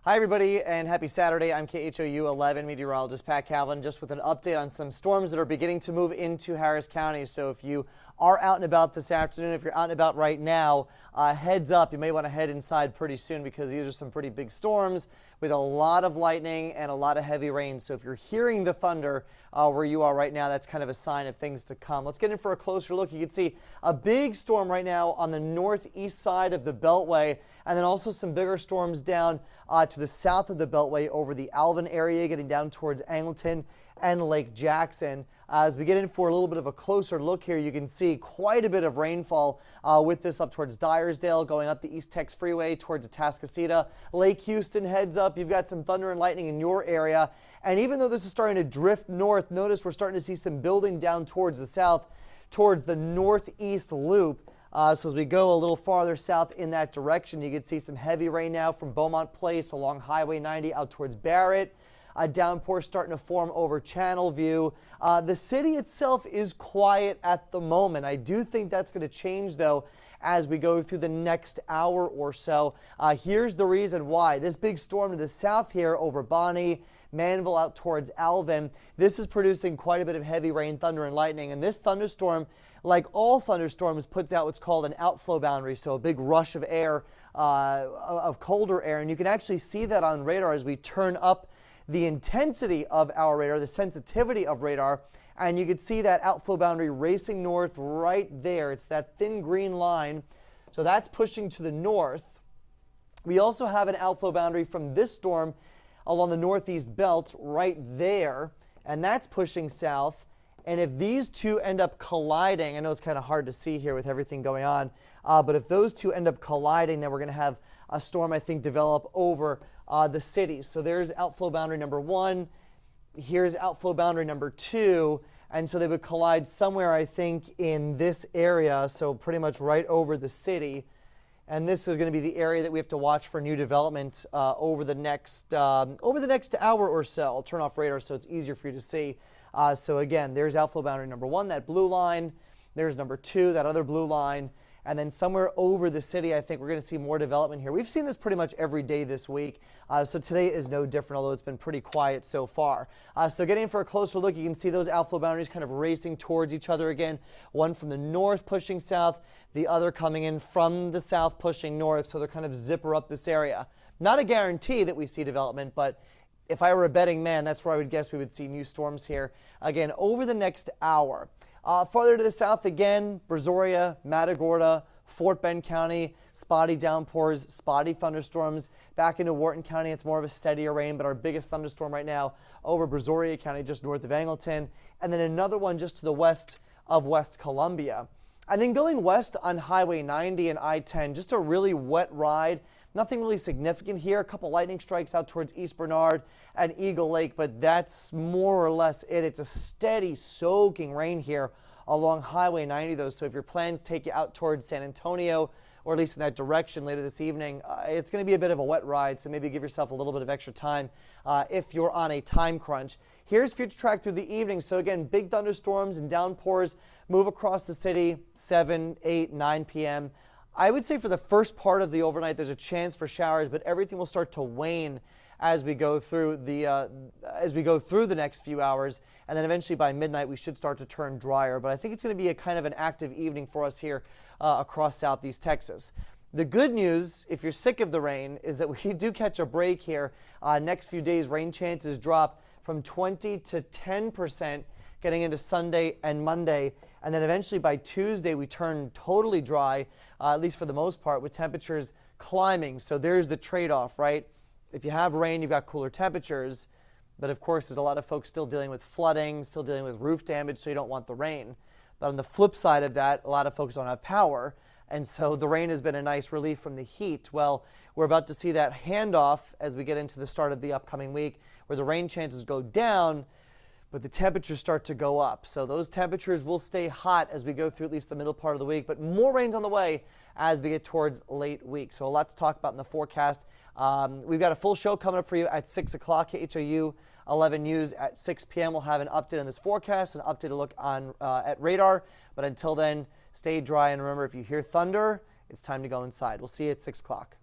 Hi everybody and happy Saturday. I'm KHOU 11 meteorologist Pat Cavlin, just with an update on some storms that are beginning to move into Harris County. So if you are out and about this afternoon, if you're out and about right now, heads up, you may want to head inside pretty soon because these are some pretty big storms with a lot of lightning and a lot of heavy rain. So if you're hearing the thunder where you are right now, that's kind of a sign of things to come. Let's get in for a closer look. You can see a big storm right now on the northeast side of the Beltway, and then also some bigger storms down to the south of the Beltway over the Alvin area, getting down towards Angleton and Lake Jackson. As we get in for a little bit of a closer look here, you can see quite a bit of rainfall with this up towards Dyersdale, going up the East Tex Freeway towards Atascocita. Lake Houston, heads up, you've got some thunder and lightning in your area. And even though this is starting to drift north, notice we're starting to see some building down towards the south, towards the northeast loop. So as we go a little farther south in that direction, you can see some heavy rain now from Beaumont Place along Highway 90 out towards Barrett. A downpour starting to form over Channelview. The city itself is quiet at the moment. I do think that's going to change, though, as we go through the next hour or so. Here's the reason why. This big storm to the south here over Bonnie, Manville out towards Alvin, this is producing quite a bit of heavy rain, thunder, and lightning. And this thunderstorm, like all thunderstorms, puts out what's called an outflow boundary, so a big rush of air, of colder air. And you can actually see that on radar as we turn up the intensity of our radar, the sensitivity of radar, and you can see that outflow boundary racing north right there. It's that thin green line, so that's pushing to the north. We also have an outflow boundary from this storm along the northeast belt right there, and that's pushing south. And if these two end up colliding, I know it's kind of hard to see here with everything going on, but if those two end up colliding, then we're going to have a storm, I think, develop over the city. So there's outflow boundary number 1. Here's outflow boundary number 2. And so they would collide somewhere, I think, in this area, so pretty much right over the city. And this is going to be the area that we have to watch for new development over the next hour or so. I'll turn off radar so it's easier for you to see. So again, there's outflow boundary number 1, that blue line. There's number 2, that other blue line. And then somewhere over the city, I think we're going to see more development here. We've seen this pretty much every day this week. So today is no different, although it's been pretty quiet so far. So getting in for a closer look, you can see those outflow boundaries kind of racing towards each other again. One from the north pushing south, the other coming in from the south pushing north. So they're kind of zipper up this area. Not a guarantee that we see development, but if I were a betting man, that's where I would guess we would see new storms here again over the next hour. Farther to the south again, Brazoria, Matagorda, Fort Bend County, spotty downpours, spotty thunderstorms. Back into Wharton County, it's more of a steadier rain, but our biggest thunderstorm right now over Brazoria County, just north of Angleton, and then another one just to the west of West Columbia. And then going west on Highway 90 and I-10, just a really wet ride. Nothing really significant here. A couple lightning strikes out towards East Bernard and Eagle Lake, but that's more or less it. It's a steady soaking rain here along Highway 90, though. So if your plans take you out towards San Antonio, or at least in that direction later this evening, it's going to be a bit of a wet ride. So maybe give yourself a little bit of extra time if you're on a time crunch. Here's future track through the evening. So again, big thunderstorms and downpours move across the city 7, 8, 9 p.m. I would say for the first part of the overnight, there's a chance for showers, but everything will start to wane as we go through the next few hours, and then eventually by midnight we should start to turn drier. But I think it's going to be a kind of an active evening for us here across southeast Texas. The good news, if you're sick of the rain, is that we do catch a break here. Next few days, rain chances drop from 20 to 10% getting into Sunday and Monday. And then eventually by Tuesday, we turn totally dry, at least for the most part, with temperatures climbing. So there's the trade-off, right? If you have rain, you've got cooler temperatures. But of course, there's a lot of folks still dealing with flooding, still dealing with roof damage, so you don't want the rain. But on the flip side of that, a lot of folks don't have power. And so the rain has been a nice relief from the heat. Well, we're about to see that handoff as we get into the start of the upcoming week, where the rain chances go down, but the temperatures start to go up. So those temperatures will stay hot as we go through at least the middle part of the week, but more rain's on the way as we get towards late week. So a lot to talk about in the forecast. We've got a full show coming up for you at 6 o'clock. KHOU 11 News at 6 p.m. We'll have an update on this forecast, an updated look on at radar. But until then, stay dry, and remember, if you hear thunder, it's time to go inside. We'll see you at 6 o'clock.